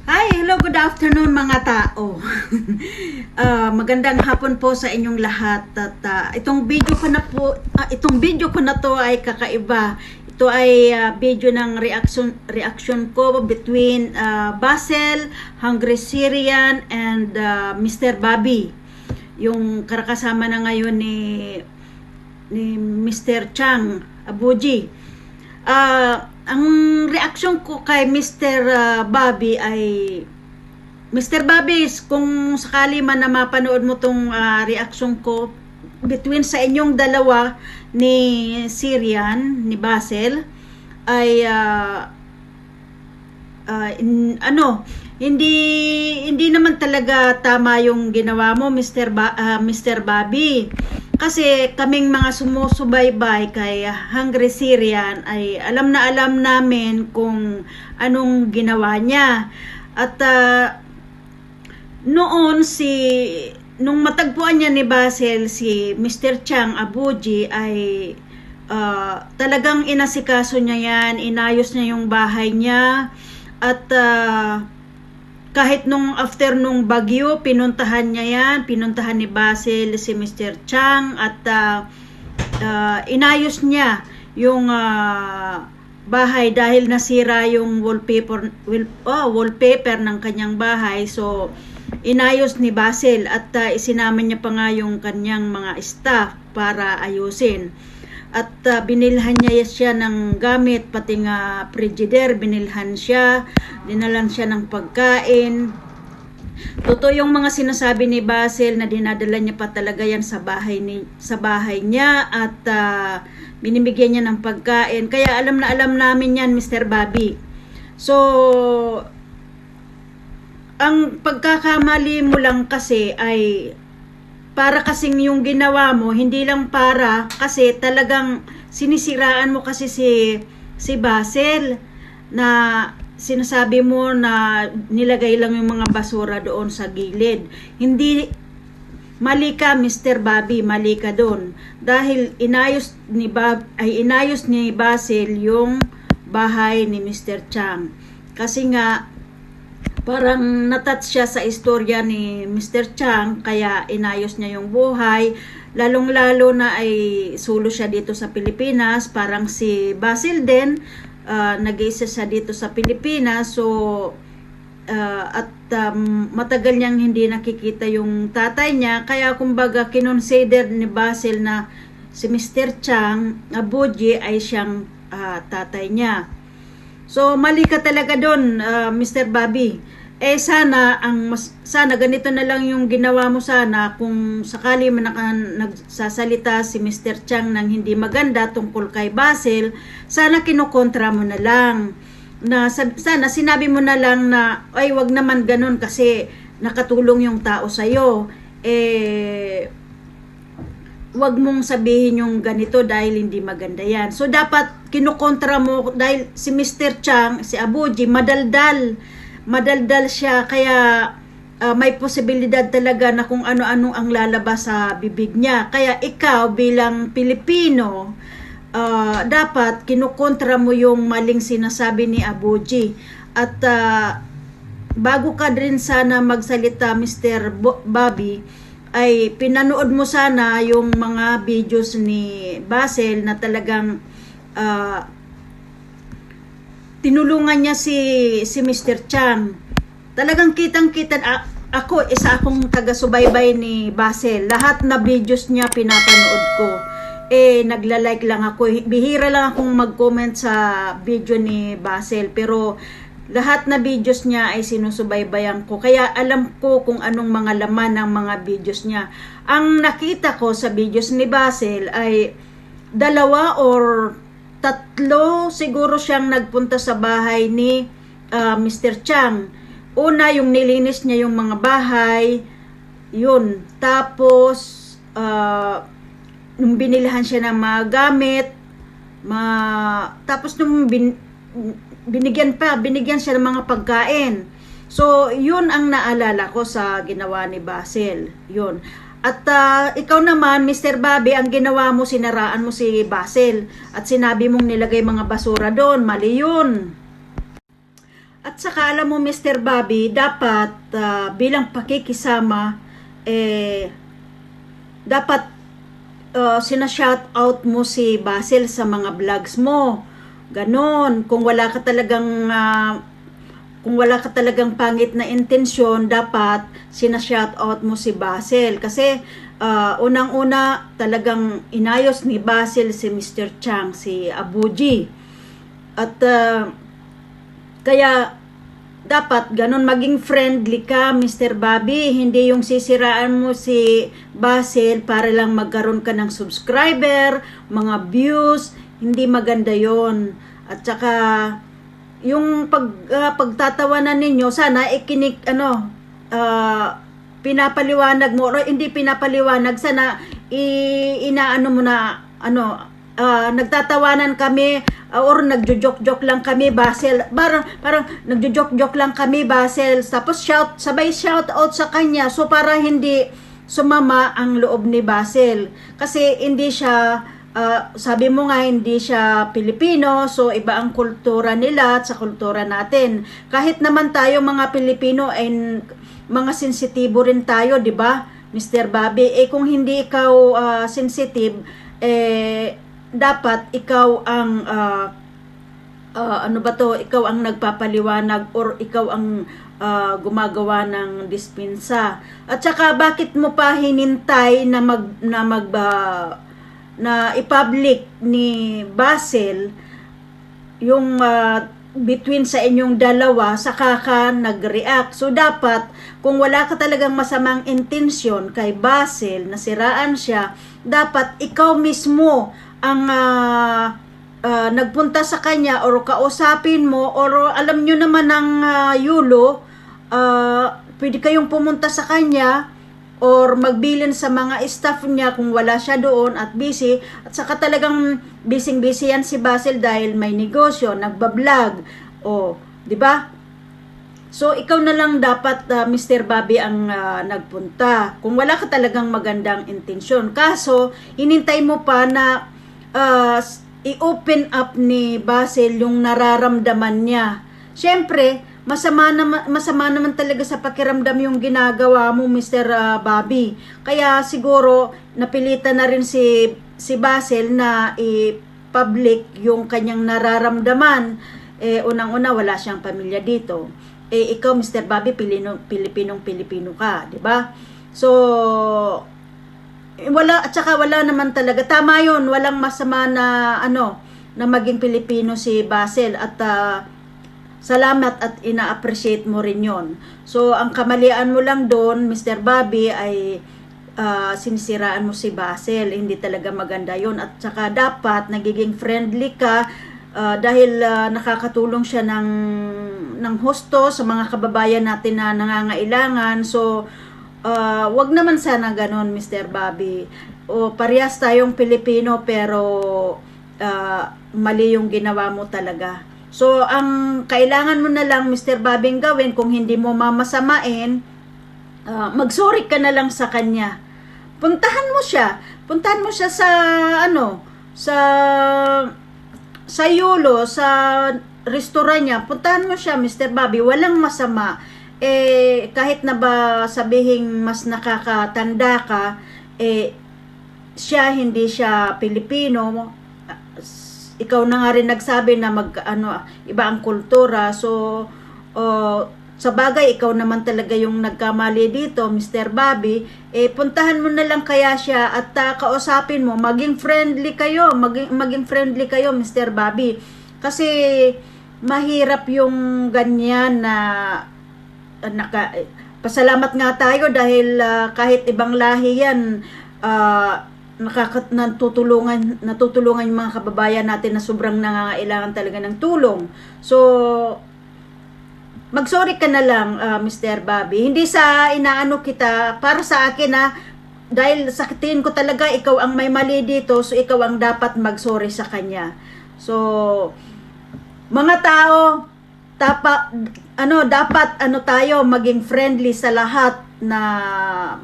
Hi, hello, good afternoon mga tao. Magandang hapon po sa inyong lahat. At itong video ko na to ay kakaiba. Ito ay video ng reaction ko between Basel, Hungry Syrian and Mr. Bobby. Yung karakasama na ngayon ni Mr. Chang Abuji. Ang reaction ko kay Mr. Bobby ay Mr. Bobby, kung sakali man na mapanood mo tong reaction ko between sa inyong dalawa ni Syrian, ni Basel, ay hindi naman talaga tama yung ginawa mo, Mr. Bobby. Kasi kaming mga sumusubaybay kay Hungry Syrian ay alam namin kung anong ginawa niya. At nung matagpuan niya ni Basel si Mr. Chang Abuji ay talagang inasikaso niya yan, inayos niya yung bahay niya. At kahit nung after nung bagyo, pinuntahan ni Basel si Mr. Chang at inayos niya yung bahay dahil nasira yung wallpaper ng kanyang bahay. So inayos ni Basel at isinama niya pa nga yung kanyang mga staff para ayusin. At binilhan niya siya ng gamit, pati nga frigider, binilhan siya, dinalan siya ng pagkain. Totoo yung mga sinasabi ni Basel na dinadala niya pa talaga yan sa bahay niya at binibigyan niya ng pagkain. Kaya alam namin yan, Mr. Bobby. So, ang pagkakamali mo lang kasi ay para kasing yung ginawa mo, hindi lang para kasi talagang sinisiraan mo kasi si Basel na sinasabi mo na nilagay lang yung mga basura doon sa gilid. Hindi, mali ka Mr. Bobby, mali ka doon. Dahil inayos ni Basel yung bahay ni Mr. Chang. Kasi nga parang natouch siya sa istorya ni Mr. Chang, kaya inayos niya yung buhay. Lalong-lalo na ay solo siya dito sa Pilipinas. Parang si Basel din, nag-iisa siya dito sa Pilipinas. So, matagal niyang hindi nakikita yung tatay niya. Kaya kumbaga kinonsider ni Basel na si Mr. Chang Abuji ay siyang tatay niya. So mali ka talaga doon, Mr. Bobby. Sana ganito na lang yung ginawa mo sana kung sakali man nagsasalita si Mr. Chang ng hindi maganda tungkol kay Basel, sana kinukontra mo na lang. Sana sinabi mo na lang na ay wag naman ganun kasi nakatulong yung tao sa'yo. Wag mong sabihin yung ganito dahil hindi maganda yan. So dapat kinukontra mo dahil si Mr. Chang, si Abuji, madaldal siya, kaya may posibilidad talaga na kung ano-ano ang lalabas sa bibig niya. Kaya ikaw bilang Pilipino, dapat kinukontra mo yung maling sinasabi ni Abuji. At bago ka din sana magsalita, Mr. Bobby, ay pinanood mo sana yung mga videos ni Basel na talagang tinulungan niya si Mr. Chang. Talagang kitang-kita ako, isa akong taga-subaybay ni Basel. Lahat na videos niya pinapanood ko. Nagla-like lang ako. Bihira lang akong mag-comment sa video ni Basel, pero lahat na videos niya ay sinusubaybayan ko. Kaya alam ko kung anong mga laman ng mga videos niya. Ang nakita ko sa videos ni Basel ay 2 or 3 siguro siyang nagpunta sa bahay ni Mr. Chang. Una, yung nilinis niya yung mga bahay. Yun. Tapos, nung binilhan siya ng mga gamit, tapos nung binigyan siya ng mga pagkain. So, yun ang naalala ko sa ginawa ni Basel. Yun. At ikaw naman, Mr. Bobby, ang ginawa mo, sinaraan mo si Basel. At sinabi mong nilagay mga basura doon. Mali yun. At saka alam mo Mr. Bobby, dapat bilang pakikisama, dapat sina-shout out mo si Basil sa mga vlogs mo. Ganon. Kung wala ka talagang pangit na intensyon, dapat sina-shout out mo si Basil. Kasi unang-una talagang inayos ni Basil si Mr. Chang, si Abuji. At kaya dapat ganun, maging friendly ka Mr. Bobby, hindi yung sisiraan mo si Basil para lang magkaroon ka ng subscriber, mga views, hindi maganda yon. At saka yung pagtatawanan ninyo, sana pinapaliwanag mo, o hindi pinapaliwanag, sana inaano mo na nagtatawanan kami, or nagjo-joke-joke lang kami Basil, parang nagjo-joke-joke lang kami Basil, tapos sabay shout out sa kanya, so para hindi sumama ang loob ni Basil, kasi hindi siya sabi mo nga hindi siya Pilipino, so iba ang kultura nila at sa kultura natin. Kahit naman tayo mga Pilipino ay mga sensitibo rin tayo, di ba Mr. Bobby? Kung hindi ikaw sensitive, dapat ikaw ang ikaw ang nagpapaliwanag, or ikaw ang gumagawa ng dispensa. At saka bakit mo pa hinintay na i-public ni Basil yung between sa inyong dalawa, saka ka nag-react? So dapat, kung wala ka talagang masamang intensyon kay Basil, nasiraan siya, dapat ikaw mismo ang nagpunta sa kanya, or kausapin mo, or alam nyo naman ng Yulo, pwede kayong pumunta sa kanya or magbilin sa mga staff niya kung wala siya doon at busy. At saka talagang busy yan si Basil dahil may negosyo, nagbablog, di ba? So ikaw na lang dapat Mr. Bobby ang nagpunta kung wala ka talagang magandang intensyon. Kaso hinintay mo pa na i-open up ni Basil yung nararamdaman niya. Siyempre, masama naman talaga sa pakiramdam yung ginagawa mo Mr. Bobby. Kaya siguro napilitan na rin si Basil na i-public yung kanyang nararamdaman. Unang-una, wala siyang pamilya dito. Ikaw Mr. Bobby, Pilipinong-Pilipino ka, di ba? So at saka wala naman talaga, tama yun, walang masama na na maging Pilipino si Basil, at salamat at ina-appreciate mo rin yon. So ang kamalian mo lang doon Mr. Bobby ay sinisiraan mo si Basil, hindi talaga maganda yon. At saka dapat nagiging friendly ka dahil nakakatulong siya ng husto sa mga kababayan natin na nangangailangan. So wag naman sana ganon Mr. Bobby. Parehas tayong Pilipino, pero mali yung ginawa mo talaga. So ang kailangan mo na lang Mr. Bobby gawin, kung hindi mo mamasamain, magsorry ka na lang sa kanya. Puntahan mo siya sa sa Yulo, sa restaurant niya. Puntahan mo siya Mr. Bobby, walang masama. Kahit na ba sabihing mas nakakatanda ka, hindi siya Pilipino. Ikaw na nga rin nagsabi na iba ang kultura. So sa bagay, ikaw naman talaga yung nagkamali dito Mr. Bobby. Puntahan mo na lang kaya siya at kausapin mo, maging friendly kayo Mr. Bobby. Kasi mahirap yung ganyan na pasalamat nga tayo dahil kahit ibang lahi yan, natutulungan yung mga kababayan natin na sobrang nangangailangan talaga ng tulong. So magsorry ka na lang Mr. Bobby, hindi sa inaano kita, para sa akin dahil sa tingin ko talaga ikaw ang may mali dito, so ikaw ang dapat magsorry sa kanya. So mga tao, dapat tayo maging friendly sa lahat na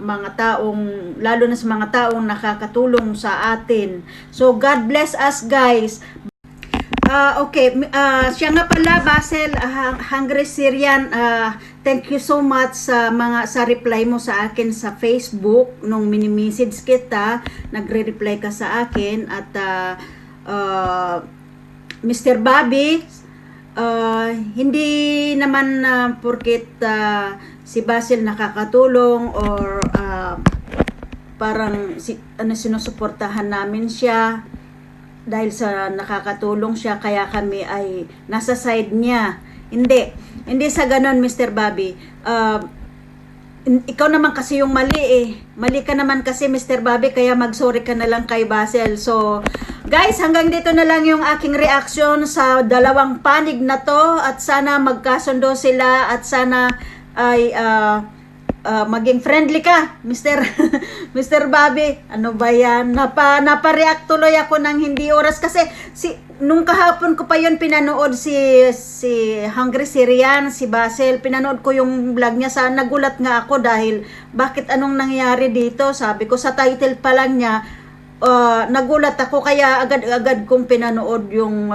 mga taong, lalo na sa mga taong nakakatulong sa atin. So God bless us guys. Okay, siya nga pala, Basil, Hungry Syrian, thank you so much sa reply mo sa akin sa Facebook nung mini-message kita, nagre-reply ka sa akin at Mr. Bobby, hindi naman porket si Basil nakakatulong or parang sinusuportahan namin siya dahil sa nakakatulong siya kaya kami ay nasa side niya. Hindi sa ganon, Mr. Bobby. Ikaw naman kasi yung mali eh. Mali ka naman kasi, Mr. Bobby, kaya mag-sorry ka na lang kay Basil. So, guys, hanggang dito na lang yung aking reaction sa dalawang panig na to at sana magkasundo sila at sana ay maging friendly ka, Mr. Mr. Bobby. Ano ba yan? Napa-react tuloy ako ng hindi oras kasi nung kahapon ko pa yun pinanood si Hungry Syrian, si Basil. Pinanood ko yung vlog niya. Nagulat nga ako dahil bakit anong nangyari dito? Sabi ko sa title pa lang niya, nagulat ako kaya agad-agad kong pinanood yung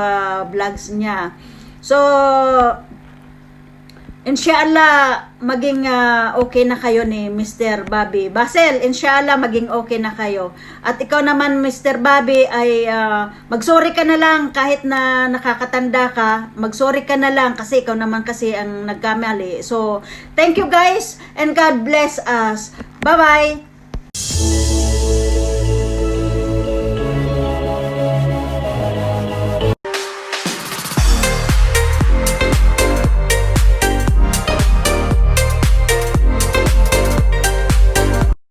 vlogs niya. So, inshallah, maging okay na kayo ni Mr. Bobby. Basil, inshallah, maging okay na kayo. At ikaw naman, Mr. Bobby, ay mag-sorry ka na lang kahit na nakakatanda ka. Mag-sorry ka na lang kasi ikaw naman kasi ang nagkamali. So, thank you guys and God bless us. Bye-bye!